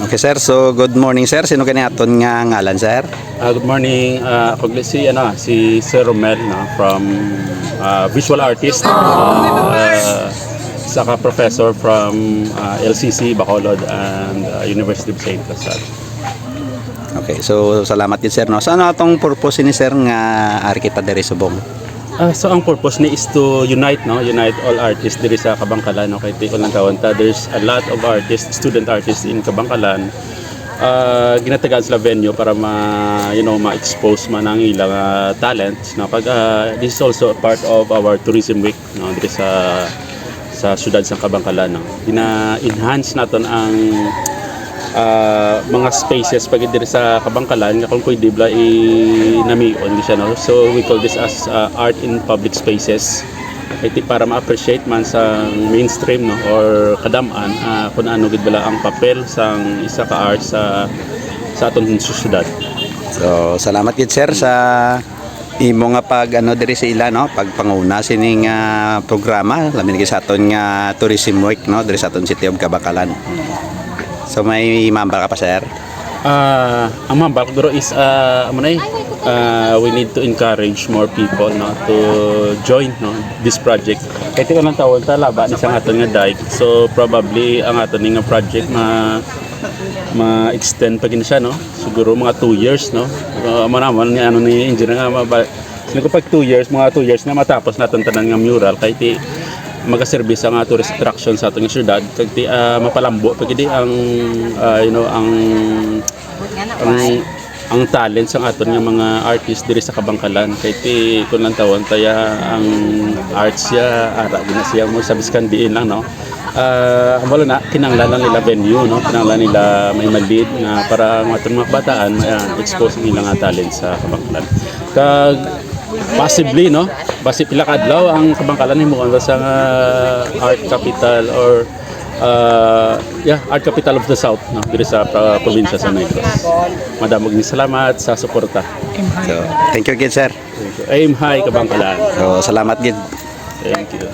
Okay sir, so good morning sir. Sino kani aton nga ngalan sir? Good morning. Ako si Sir Romel from visual artist, saka professor from LCC Bacolod and University of St. Lazare. Okay, so salamat din sir no. So ano atong purpose ni sir nga ari kita diri subong? So ang purpose ni is to unite all artists diri sa Kabangkalan, no, kay tikon lang tawon ta. There's a lot of artists, student artists in Kabangkalan. Ginatagaan sila venue para ma-expose man ang ilang talents, no. This is also a part of our tourism week, no, diri sa syudad sa Kabangkalan, no. Ina-enhance naton ang mga spaces pag diri sa Kabangkalan nga kung pwede bla namion siya, no. So we call this as art in public spaces, iti para ma-appreciate man sa mainstream, no, or kadamaan kung ano gid bala ang papel sang isa ka art sa aton syudad. So salamat gid sir sa imo nga pag diri sa ila, no, pagpanguna sining programa lamin gid sa aton nga tourism week, no, diri sa aton City of Kabangkalan. So may mambal ka pa sir? Ang mambal ko is we need to encourage more people, no, to join, no, this project. Kaya tika ng taon talaba ni sang aton nga dike. So probably ang aton nga project ma-extend pa gina siya, no. Siguro mga 2 years, no. Manaman ni ni engineer nga sino ko pag 2 years, mga 2 years na matapos naton tanan nga mural kay ti magaservice ang tourist attraction sa atong syudad kag ti mapalambo pag di ang ang talent sa aton nga mga artist diri sa Kabangkalan kay ti kun lang tawon taya ang arts siya ara gina siya mo sa biskandiin lang, no. Wala na kinanglan nila venue, no, kinanglan nila may malid nga para ang aton mga bataan expose ang ilang talent sa Kabangkalan. Kag possibly, no, basi pila ka adlaw ang Kabangkalan himo sa art capital or art capital of the South, no, diri sa probinsya sa Negros. Madamog ni salamat sa suporta. So thank you again sir. Aim high Kabangkalan. So salamat gid. Thank you.